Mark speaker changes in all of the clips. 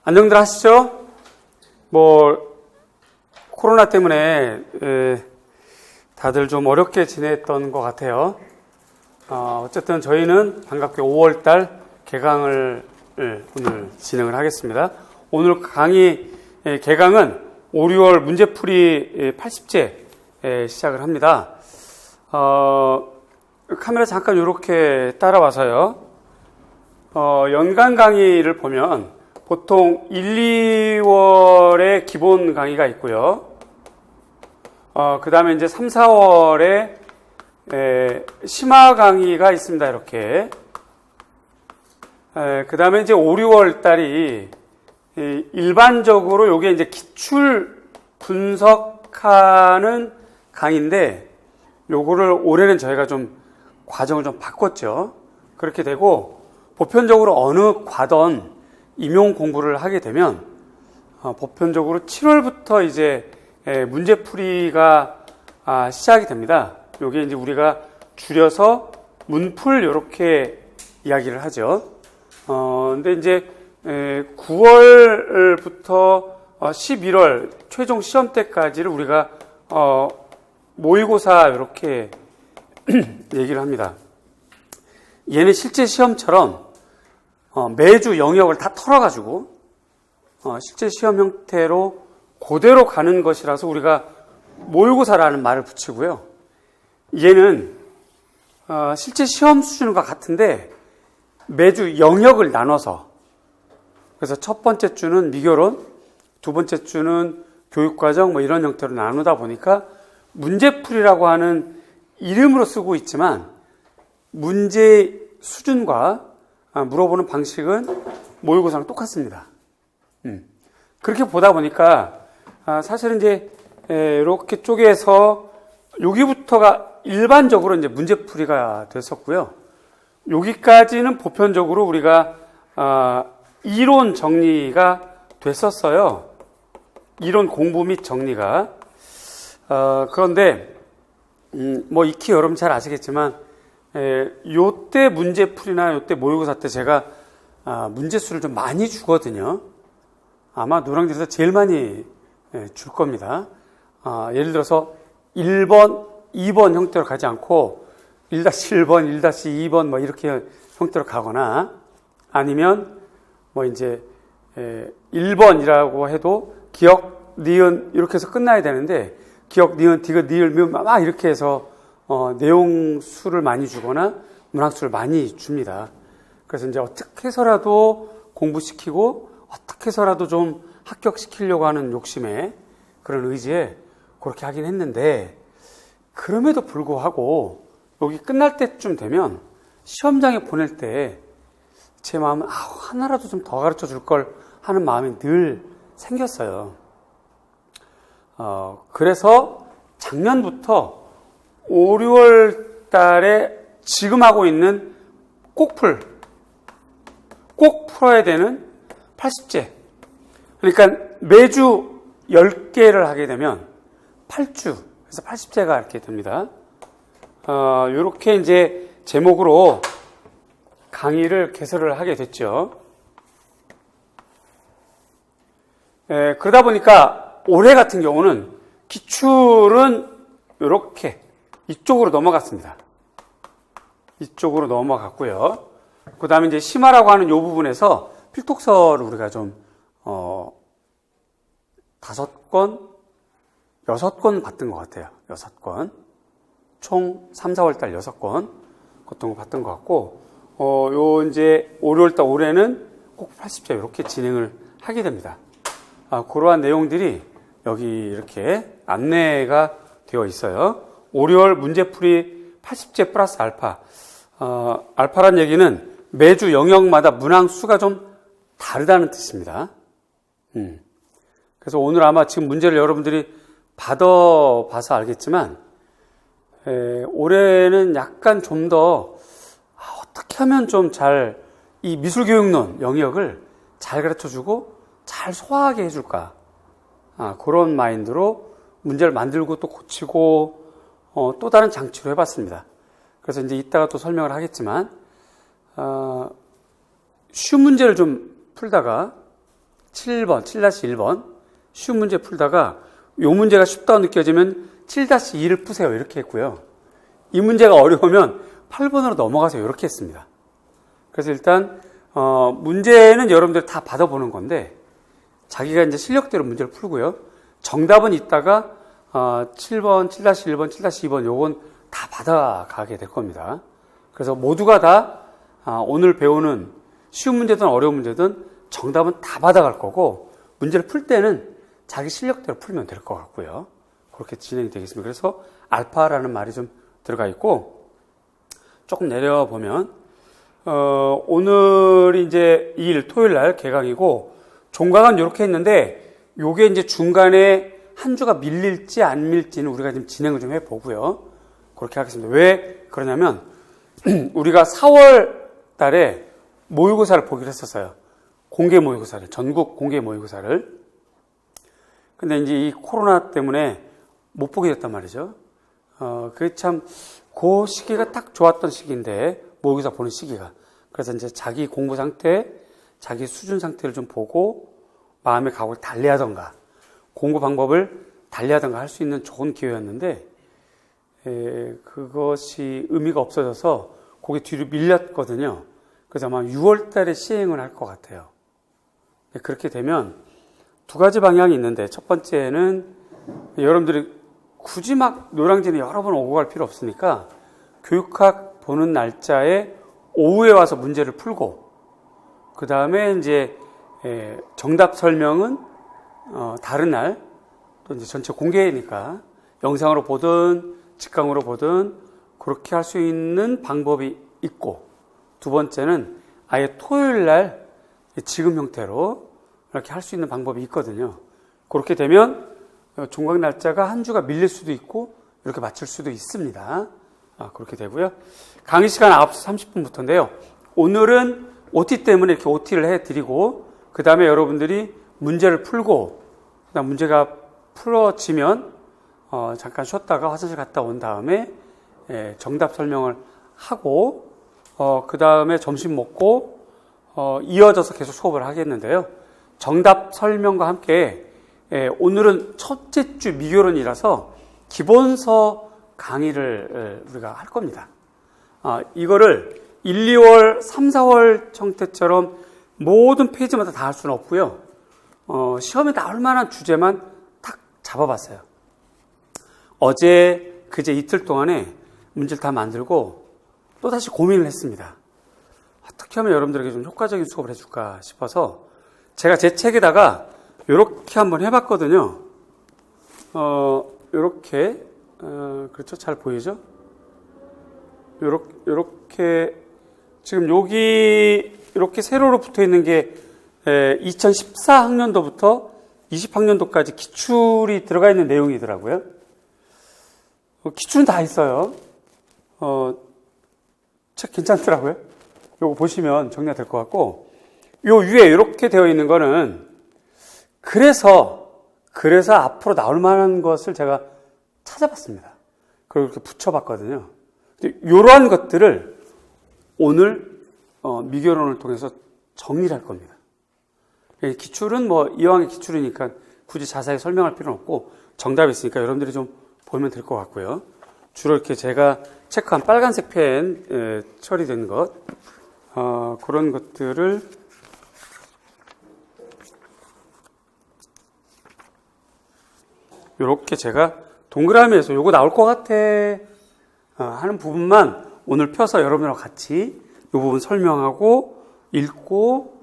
Speaker 1: 안녕들 하시죠? 코로나 때문에 다들 좀 어렵게 지냈던 것 같아요. 어쨌든 저희는 반갑게 5월달 개강을 오늘 진행을 하겠습니다. 오늘 강의 개강은 5, 6월 문제풀이 80제 시작을 합니다. 카메라 잠깐 이렇게 따라와서요. 연간 강의를 보면 보통 1, 2월에 기본 강의가 있고요. 그 다음에 이제 3, 4월에 심화 강의가 있습니다. 이렇게. 그 다음에 이제 5, 6월 달이 일반적으로 요게 이제 기출 분석하는 강의인데 요거를 올해는 저희가 좀 과정을 좀 바꿨죠. 그렇게 되고 보편적으로 어느 과던 임용 공부를 하게 되면 보편적으로 7월부터 이제 문제풀이가 시작이 됩니다. 요게 이제 우리가 줄여서 문풀 이렇게 이야기를 하죠. 근데 이제 9월부터 11월 최종 시험 때까지를 우리가 모의고사 이렇게 얘기를 합니다. 얘는 실제 시험처럼 매주 영역을 다 털어가지고 실제 시험 형태로 그대로 가는 것이라서 우리가 모의고사라는 말을 붙이고요. 얘는 실제 시험 수준과 같은데 매주 영역을 나눠서, 그래서 첫 번째 주는 미결원, 두 번째 주는 교육과정 이런 형태로 나누다 보니까 문제풀이라고 하는 이름으로 쓰고 있지만 문제 수준과 물어보는 방식은 모의고사랑 똑같습니다. 그렇게 보다 보니까 사실은 이제 이렇게 쪼개서 여기부터가 일반적으로 이제 문제풀이가 됐었고요. 여기까지는 보편적으로 우리가 이론 정리가 됐었어요. 이론 공부 및 정리가. 그런데 익히 여러분 잘 아시겠지만 요때 문제풀이나 요때 모의고사 때 제가 문제수를 좀 많이 주거든요. 아마 노량진에서 제일 많이 줄 겁니다. 예를 들어서 1번, 2번 형태로 가지 않고 1-1번, 1-2번 이렇게 형태로 가거나 아니면 이제 1번이라고 해도 기억, 니은 이렇게 해서 끝나야 되는데 기억, 니은, 디귿, 니을, 미음 이렇게 해서 내용 수를 많이 주거나 문학수를 많이 줍니다. 그래서 이제 어떻게 해서라도 공부시키고 어떻게 해서라도 좀 합격시키려고 하는 욕심에 그런 의지에 그렇게 하긴 했는데, 그럼에도 불구하고 여기 끝날 때쯤 되면 시험장에 보낼 때 제 마음은 하나라도 좀 더 가르쳐 줄 걸 하는 마음이 늘 생겼어요. 그래서 작년부터 5, 6월 달에 지금 하고 있는 꼭 풀어야 되는 80제. 그러니까 매주 10개를 하게 되면 8주, 그래서 80제가 이렇게 됩니다. 요렇게 이제 제목으로 강의를 개설을 하게 됐죠. 그러다 보니까 올해 같은 경우는 기출은 요렇게 이쪽으로 넘어갔습니다. 이쪽으로 넘어갔고요. 그 다음에 이제 심화라고 하는 요 부분에서 필독서를 우리가 좀 5권, 6권 봤던 것 같아요. 6권. 총 3, 4월달 6권. 그것도 봤던 것 같고, 요 이제 5, 6월달 올해는 꼭 80제 이렇게 진행을 하게 됩니다. 그러한 내용들이 여기 이렇게 안내가 되어 있어요. 5, 6월 문제풀이 80제 플러스 알파. 알파란 얘기는 매주 영역마다 문항 수가 좀 다르다는 뜻입니다. 그래서 오늘 아마 지금 문제를 여러분들이 받아봐서 알겠지만, 올해는 약간 좀 더 어떻게 하면 좀 잘 이 미술교육론 영역을 잘 가르쳐주고 잘 소화하게 해줄까, 그런 마인드로 문제를 만들고 또 고치고 또 다른 장치로 해봤습니다. 그래서 이제 이따가 또 설명을 하겠지만, 쉬운 문제를 좀 풀다가 7번, 7-1번 쉬운 문제 풀다가 요 문제가 쉽다고 느껴지면 7-2를 푸세요. 이렇게 했고요. 이 문제가 어려우면 8번으로 넘어가세요. 이렇게 했습니다. 그래서 일단 문제는 여러분들 다 받아보는 건데 자기가 이제 실력대로 문제를 풀고요. 정답은 이따가 7번, 7-1번, 7-2번 요건 다 받아가게 될 겁니다. 그래서 모두가 다 오늘 배우는 쉬운 문제든 어려운 문제든 정답은 다 받아갈 거고 문제를 풀 때는 자기 실력대로 풀면 될 것 같고요. 그렇게 진행이 되겠습니다. 그래서 알파라는 말이 좀 들어가 있고 조금 내려보면 오늘이 이제 2일 토요일 날 개강이고 종강은 이렇게 했는데 요게 이제 중간에 한 주가 밀릴지 안 밀릴지는 우리가 지금 진행을 좀 해보고요. 그렇게 하겠습니다. 왜 그러냐면 우리가 4월 달에 모의고사를 보기로 했었어요. 공개 모의고사를, 전국 공개 모의고사를. 근데 이제 이 코로나 때문에 못 보게 됐단 말이죠. 그게 참, 그 시기가 딱 좋았던 시기인데, 모의고사 보는 시기가. 그래서 이제 자기 공부 상태, 자기 수준 상태를 좀 보고, 마음의 각오를 달리하던가, 공부 방법을 달리하던가 할 수 있는 좋은 기회였는데, 그것이 의미가 없어져서, 거기 뒤로 밀렸거든요. 그래서 아마 6월 달에 시행을 할 것 같아요. 그렇게 되면, 두 가지 방향이 있는데, 첫 번째는, 여러분들이 굳이 막 노량진에 여러 번 오고 갈 필요 없으니까 교육학 보는 날짜에 오후에 와서 문제를 풀고 그 다음에 이제 정답 설명은 다른 날 또 이제 전체 공개니까 영상으로 보든 직강으로 보든 그렇게 할 수 있는 방법이 있고 두 번째는 아예 토요일 날 지금 형태로 이렇게 할 수 있는 방법이 있거든요. 그렇게 되면 종강 날짜가 한 주가 밀릴 수도 있고 이렇게 맞출 수도 있습니다. 그렇게 되고요. 강의 시간 9시 30분부터인데요. 오늘은 OT 때문에 이렇게 OT를 해드리고 그 다음에 여러분들이 문제를 풀고 그 다음 문제가 풀어지면 잠깐 쉬었다가 화장실 갔다 온 다음에 정답 설명을 하고 그 다음에 점심 먹고 이어져서 계속 수업을 하겠는데요. 정답 설명과 함께 오늘은 첫째 주 미교론이라서 기본서 강의를 우리가 할 겁니다. 이거를 1, 2월, 3, 4월 형태처럼 모든 페이지마다 다 할 수는 없고요. 시험에 나올 만한 주제만 탁 잡아봤어요. 어제, 그제 이틀 동안에 문제를 다 만들고 또다시 고민을 했습니다. 어떻게 하면 여러분들에게 좀 효과적인 수업을 해줄까 싶어서 제가 제 책에다가 이렇게 한번 해봤거든요. 이렇게 그렇죠? 잘 보이죠? 요렇게 지금 여기 이렇게 세로로 붙어 있는 게 2014학년도부터 20학년도까지 기출이 들어가 있는 내용이더라고요. 기출은 다 있어요. 책 괜찮더라고요. 요거 보시면 정리가 될 것 같고 요 위에 이렇게 되어 있는 거는 그래서 앞으로 나올 만한 것을 제가 찾아봤습니다. 그리고 이렇게 붙여봤거든요. 이러한 것들을 오늘 미교론을 통해서 정리를 할 겁니다. 기출은 뭐 이왕의 기출이니까 굳이 자세히 설명할 필요는 없고 정답이 있으니까 여러분들이 좀 보면 될 것 같고요. 주로 이렇게 제가 체크한 빨간색 펜 처리된 것 그런 것들을 이렇게 제가 동그라미에서 요거 나올 것 같아 하는 부분만 오늘 펴서 여러분들하고 같이 이 부분 설명하고 읽고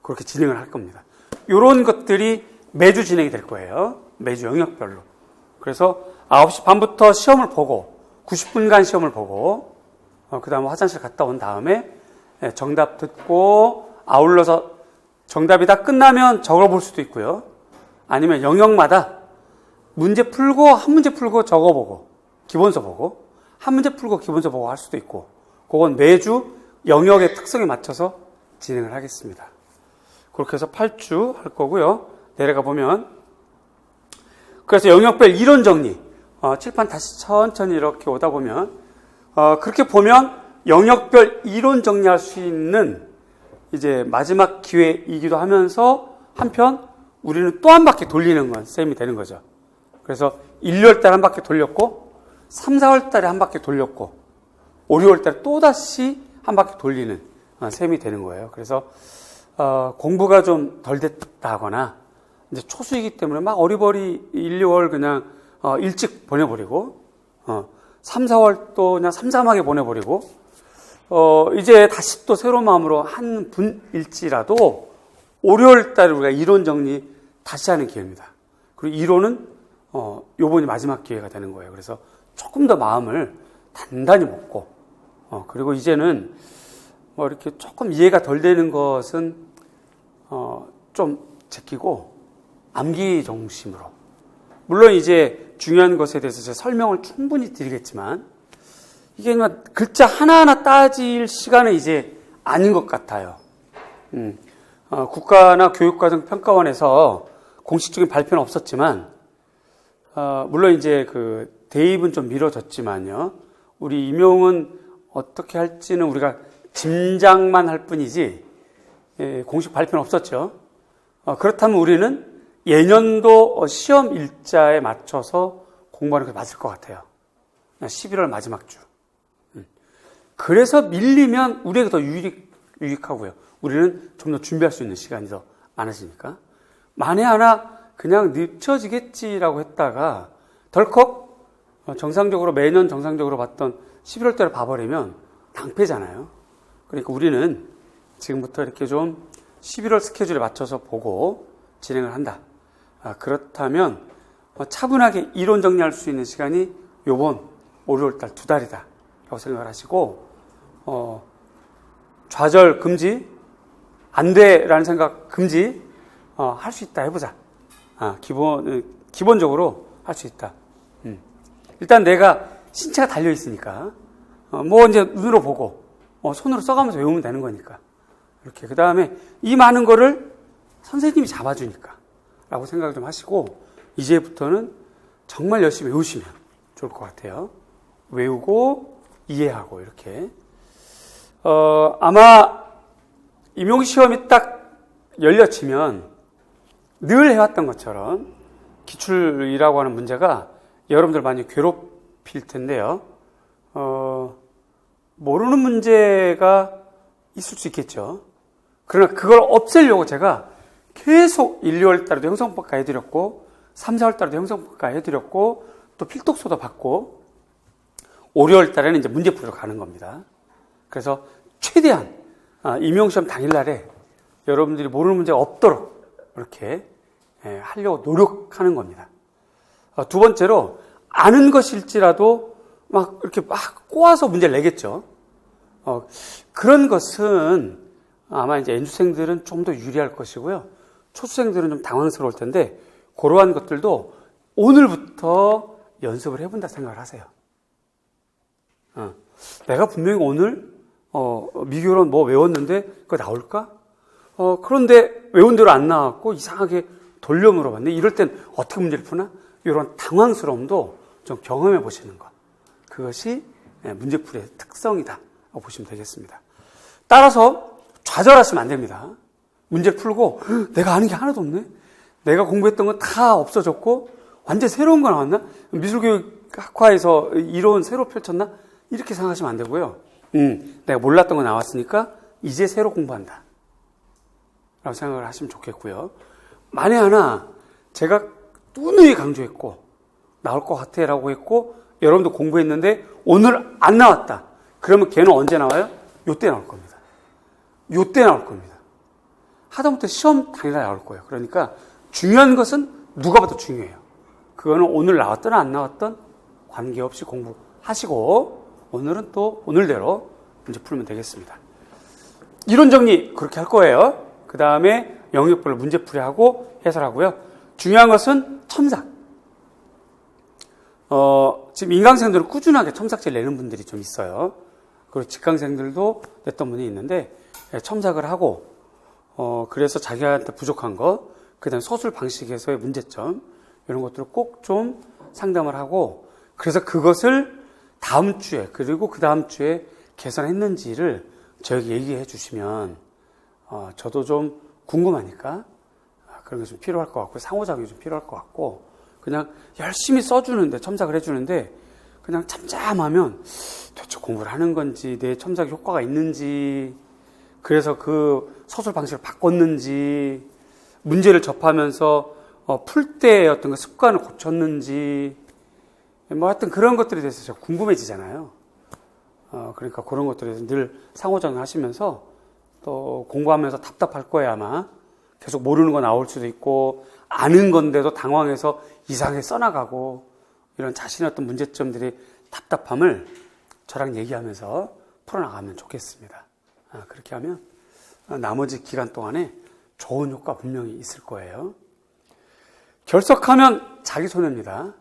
Speaker 1: 그렇게 진행을 할 겁니다. 이런 것들이 매주 진행이 될 거예요. 매주 영역별로. 그래서 9시 반부터 시험을 보고 90분간 시험을 보고 그 다음에 화장실 갔다 온 다음에 정답 듣고 아울러서 정답이 다 끝나면 적어볼 수도 있고요. 아니면 영역마다 문제 풀고 한 문제 풀고 적어보고 기본서 보고 한 문제 풀고 기본서 보고 할 수도 있고 그건 매주 영역의 특성에 맞춰서 진행을 하겠습니다. 그렇게 해서 8주 할 거고요. 내려가 보면 그래서 영역별 이론 정리 칠판 다시 천천히 이렇게 오다 보면 그렇게 보면 영역별 이론 정리할 수 있는 이제 마지막 기회이기도 하면서 한편 우리는 또 한 바퀴 돌리는 건 셈이 되는 거죠. 그래서 1, 2월 달에 한 바퀴 돌렸고 3, 4월 달에 한 바퀴 돌렸고 5, 6월 달에 또다시 한 바퀴 돌리는 셈이 되는 거예요. 그래서 공부가 좀 덜 됐다 하거나 이제 초수이기 때문에 막 어리버리 1, 2월 그냥 일찍 보내버리고 3, 4월 또 그냥 삼삼하게 보내버리고 이제 다시 또 새로운 마음으로 한 분일지라도 5, 6월 달에 우리가 이론 정리 다시 하는 기회입니다. 그리고 이론은 요번이 마지막 기회가 되는 거예요. 그래서 조금 더 마음을 단단히 먹고 그리고 이제는 뭐 이렇게 조금 이해가 덜 되는 것은 좀 제끼고 암기 중심으로, 물론 이제 중요한 것에 대해서 제가 설명을 충분히 드리겠지만 이게 그냥 글자 하나하나 따질 시간은 이제 아닌 것 같아요. 국가나 교육과정평가원에서 공식적인 발표는 없었지만 물론 이제 그 대입은 좀 미뤄졌지만요. 우리 임용은 어떻게 할지는 우리가 짐작만 할 뿐이지 공식 발표는 없었죠. 그렇다면 우리는 예년도 시험 일자에 맞춰서 공부하는 게 맞을 것 같아요. 11월 마지막 주. 그래서 밀리면 우리에게 더 유익하고요. 우리는 좀 더 준비할 수 있는 시간이 더 많아지니까. 만에 하나 그냥 늦춰지겠지라고 했다가 덜컥 정상적으로 매년 정상적으로 봤던 11월 달에 봐버리면 낭패잖아요. 그러니까 우리는 지금부터 이렇게 좀 11월 스케줄에 맞춰서 보고 진행을 한다. 그렇다면 차분하게 이론 정리할 수 있는 시간이 요번 5, 6월 달 2달이다 라고 생각을 하시고 좌절 금지, 안 돼라는 생각 금지, 할 수 있다 해보자. 기본적으로 할 수 있다. 일단 내가 신체가 달려있으니까 뭐 이제 눈으로 보고 손으로 써가면서 외우면 되는 거니까 이렇게. 그 다음에 이 많은 거를 선생님이 잡아주니까 라고 생각을 좀 하시고 이제부터는 정말 열심히 외우시면 좋을 것 같아요. 외우고 이해하고 이렇게. 아마 임용시험이 딱 열려지면 늘 해왔던 것처럼 기출이라고 하는 문제가 여러분들 많이 괴롭힐 텐데요. 모르는 문제가 있을 수 있겠죠. 그러나 그걸 없애려고 제가 계속 1, 2월 달에도 형성평가 해드렸고 3, 4월 달에도 형성평가 해드렸고 또 필독서도 받고 5, 6월 달에는 이제 문제풀이로 가는 겁니다. 그래서 최대한 임용시험 당일날에 여러분들이 모르는 문제가 없도록 이렇게 하려고 노력하는 겁니다. 두 번째로 아는 것일지라도 막 이렇게 막 꼬아서 문제를 내겠죠. 그런 것은 아마 이제 N수생들은 좀 더 유리할 것이고요. 초수생들은 좀 당황스러울 텐데 그러한 것들도 오늘부터 연습을 해본다 생각을 하세요. 내가 분명히 오늘 미교론 뭐 외웠는데 그거 나올까? 그런데 외운 대로 안 나왔고 이상하게 돌려 물어봤네. 이럴 땐 어떻게 문제를 푸나? 이런 당황스러움도 좀 경험해 보시는 것. 그것이 문제풀이의 특성이다 라고 보시면 되겠습니다. 따라서 좌절하시면 안 됩니다. 문제를 풀고 내가 아는 게 하나도 없네. 내가 공부했던 건 다 없어졌고 완전 새로운 거 나왔나? 미술교육학과에서 이론 새로 펼쳤나? 이렇게 생각하시면 안 되고요. 내가 몰랐던 거 나왔으니까 이제 새로 공부한다 라고 생각을 하시면 좋겠고요. 만에 하나 제가 누누이 강조했고 나올 것 같아 라고 했고 여러분도 공부했는데 오늘 안 나왔다. 그러면 걔는 언제 나와요? 요때 나올 겁니다. 요때 나올 겁니다. 하다못해 시험 당일날 나올 거예요. 그러니까 중요한 것은 누가 봐도 중요해요. 그거는 오늘 나왔든 안 나왔든 관계없이 공부하시고 오늘은 또 오늘대로 문제 풀면 되겠습니다. 이론 정리 그렇게 할 거예요. 그 다음에 영역별로 문제풀이하고 해설하고요. 중요한 것은 첨삭. 지금 인강생들은 꾸준하게 첨삭지를 내는 분들이 좀 있어요. 그리고 직강생들도 냈던 분이 있는데 첨삭을 하고 그래서 자기한테 부족한 거, 그 다음에 서술 방식에서의 문제점 이런 것들을 꼭 좀 상담을 하고 그래서 그것을 다음 주에 그리고 그 다음 주에 개선했는지를 저에게 얘기해 주시면 저도 좀 궁금하니까 그런 게 좀 필요할 것 같고 상호작용이 좀 필요할 것 같고 그냥 열심히 써주는데 첨삭을 해주는데 그냥 참잠하면 도대체 공부를 하는 건지 내 첨삭이 효과가 있는지 그래서 그 서술 방식을 바꿨는지 문제를 접하면서 풀 때 어떤 그 습관을 고쳤는지 뭐 하여튼 그런 것들에 대해서 제가 궁금해지잖아요. 그러니까 그런 것들에 대해서 늘 상호작용 하시면서 또 공부하면서 답답할 거예요 아마. 계속 모르는 거 나올 수도 있고 아는 건데도 당황해서 이상하게 써나가고 이런 자신의 어떤 문제점들이 답답함을 저랑 얘기하면서 풀어나가면 좋겠습니다. 그렇게 하면 나머지 기간 동안에 좋은 효과 분명히 있을 거예요. 결석하면 자기 손해입니다.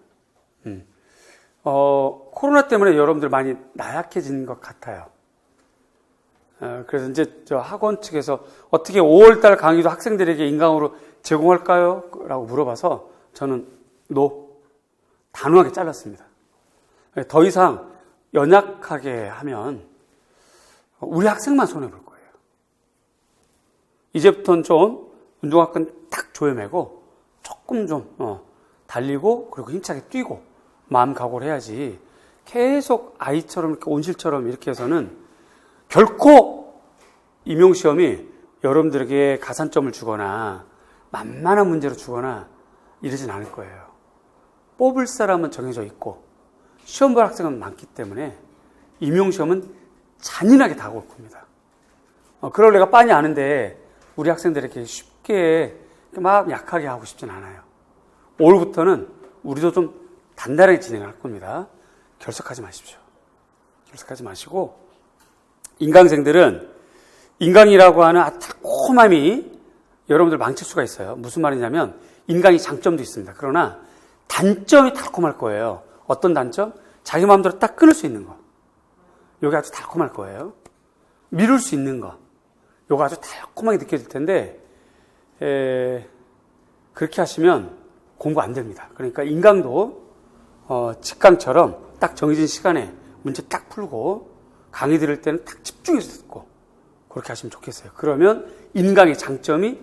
Speaker 1: 코로나 때문에 여러분들 많이 나약해진 것 같아요. 그래서 이제 저 학원 측에서 어떻게 5월달 강의도 학생들에게 인강으로 제공할까요? 라고 물어봐서 저는 단호하게 잘랐습니다. 더 이상 연약하게 하면 우리 학생만 손해볼 거예요. 이제부터는 좀 운동화끈 딱 조여매고 조금 좀 달리고 그리고 힘차게 뛰고 마음 각오를 해야지 계속 아이처럼 이렇게 온실처럼 이렇게 해서는 결코 임용시험이 여러분들에게 가산점을 주거나 만만한 문제로 주거나 이러진 않을 거예요. 뽑을 사람은 정해져 있고 시험 볼 학생은 많기 때문에 임용시험은 잔인하게 다가올 겁니다. 그럴 내가 빤히 아는데 우리 학생들에게 쉽게 막 약하게 하고 싶진 않아요. 올부터는 우리도 좀 단단하게 진행할 겁니다. 결석하지 마십시오. 결석하지 마시고 인강생들은 인강이라고 하는 달콤함이 여러분들 망칠 수가 있어요. 무슨 말이냐면 인강이 장점도 있습니다. 그러나 단점이 달콤할 거예요. 어떤 단점? 자기 마음대로 딱 끊을 수 있는 거. 요게 아주 달콤할 거예요. 미룰 수 있는 거. 요거 아주 달콤하게 느껴질 텐데 그렇게 하시면 공부 안 됩니다. 그러니까 인강도 직강처럼 딱 정해진 시간에 문제 딱 풀고 강의 들을 때는 딱 집중해서 듣고 그렇게 하시면 좋겠어요. 그러면 인강의 장점이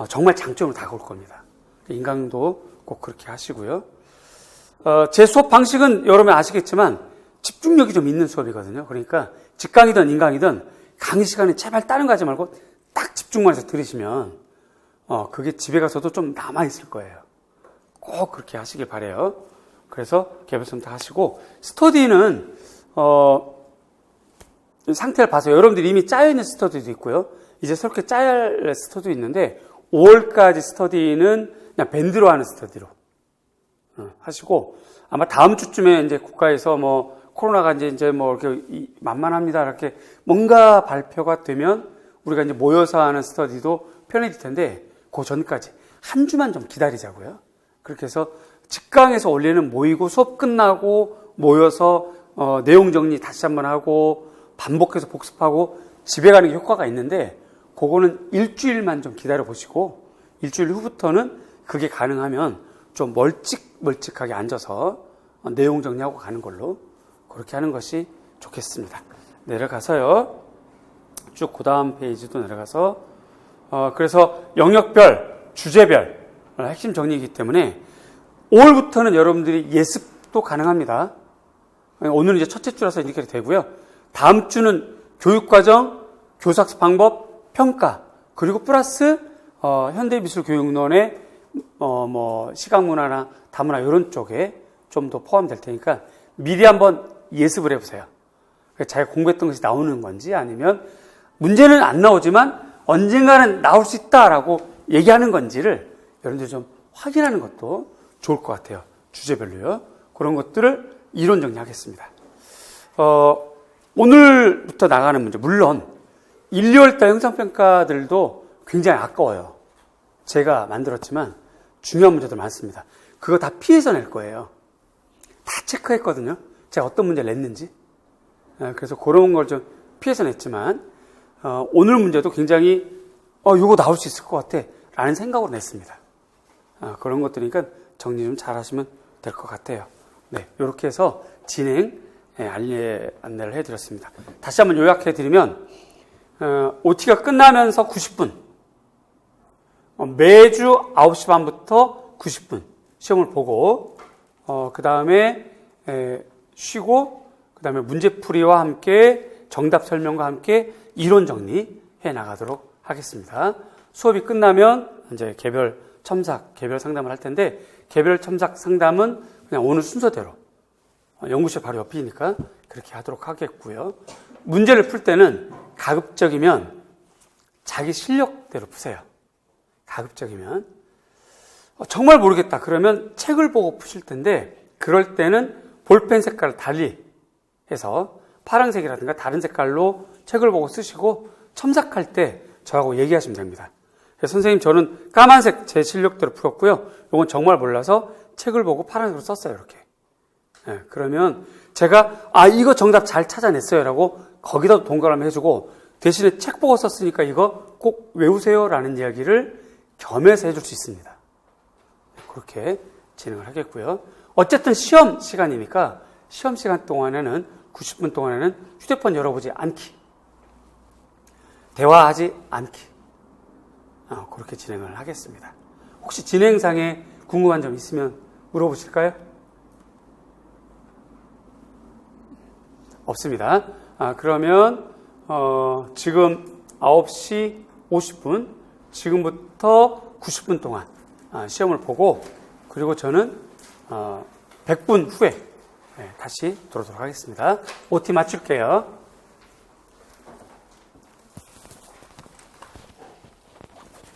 Speaker 1: 정말 장점으로 다가올 겁니다. 인강도 꼭 그렇게 하시고요. 제 수업 방식은 여러분 아시겠지만 집중력이 좀 있는 수업이거든요. 그러니까 직강이든 인강이든 강의 시간에 제발 다른 거 하지 말고 딱 집중만 해서 들으시면 그게 집에 가서도 좀 남아있을 거예요. 꼭 그렇게 하시길 바라요. 그래서 개별성 다 하시고 스터디는 상태를 봐서 여러분들이 이미 짜여있는 스터디도 있고요. 이제 새롭게 짜야 할 스터디도 있는데 5월까지 스터디는 그냥 밴드로 하는 스터디로 하시고 아마 다음 주쯤에 이제 국가에서 뭐 코로나가 이제 뭐 이렇게 만만합니다 이렇게 뭔가 발표가 되면 우리가 이제 모여서 하는 스터디도 편해질 텐데 그 전까지 한 주만 좀 기다리자고요. 그렇게 해서 직강에서 원래는 모이고 수업 끝나고 모여서 내용 정리 다시 한번 하고 반복해서 복습하고 집에 가는 게 효과가 있는데 그거는 일주일만 좀 기다려 보시고 일주일 후부터는 그게 가능하면 좀 멀찍하게 앉아서 내용 정리하고 가는 걸로 그렇게 하는 것이 좋겠습니다. 내려가서요. 쭉 그 다음 페이지도 내려가서 그래서 영역별, 주제별 핵심 정리이기 때문에 5월부터는 여러분들이 예습도 가능합니다. 오늘은 이제 첫째 주라서 이렇게 되고요. 다음 주는 교육과정, 교사학습 방법, 평가 그리고 플러스 현대미술교육론의 뭐 시각문화나 다문화 이런 쪽에 좀 더 포함될 테니까 미리 한번 예습을 해보세요. 자기가 공부했던 것이 나오는 건지 아니면 문제는 안 나오지만 언젠가는 나올 수 있다라고 얘기하는 건지를 여러분들이 좀 확인하는 것도 좋을 것 같아요. 주제별로요. 그런 것들을 이론 정리하겠습니다. 오늘부터 나가는 문제 물론 1, 2월달 형상평가들도 굉장히 아까워요. 제가 만들었지만 중요한 문제들 많습니다. 그거 다 피해서 낼 거예요. 다 체크했거든요. 제가 어떤 문제를 냈는지. 그래서 그런 걸 좀 피해서 냈지만 오늘 문제도 굉장히 이거 나올 수 있을 것 같아 라는 생각으로 냈습니다. 그런 것들이니까 정리 좀 잘 하시면 될 것 같아요. 네, 이렇게 해서 진행 안내를 해드렸습니다. 다시 한번 요약해드리면 OT가 끝나면서 90분, 매주 9시 반부터 90분 시험을 보고, 그 다음에 쉬고, 그 다음에 문제풀이와 함께 정답 설명과 함께 이론 정리해 나가도록 하겠습니다. 수업이 끝나면 이제 개별 첨삭, 개별 상담을 할 텐데, 개별 첨삭 상담은 그냥 오늘 순서대로, 연구실 바로 옆이니까 그렇게 하도록 하겠고요. 문제를 풀 때는 가급적이면 자기 실력대로 푸세요. 가급적이면. 정말 모르겠다. 그러면 책을 보고 푸실 텐데, 그럴 때는 볼펜 색깔을 달리 해서 파란색이라든가 다른 색깔로 책을 보고 쓰시고, 첨삭할 때 저하고 얘기하시면 됩니다. 선생님, 저는 까만색 제 실력대로 풀었고요. 이건 정말 몰라서 책을 보고 파란색으로 썼어요. 이렇게. 그러면 제가 이거 정답 잘 찾아냈어요 라고 거기다 동그라미 해주고, 대신에 책 보고 썼으니까 이거 꼭 외우세요 라는 이야기를 겸해서 해줄 수 있습니다. 그렇게 진행을 하겠고요. 어쨌든 시험 시간이니까 시험 시간 동안에는 90분 동안에는 휴대폰 열어보지 않기, 대화하지 않기, 그렇게 진행을 하겠습니다. 혹시 진행상에 궁금한 점 있으면 물어보실까요? 없습니다. 그러면 지금 9시 50분, 지금부터 90분 동안 시험을 보고, 그리고 저는 100분 후에 다시 돌아오도록 하겠습니다. OT 맞출게요.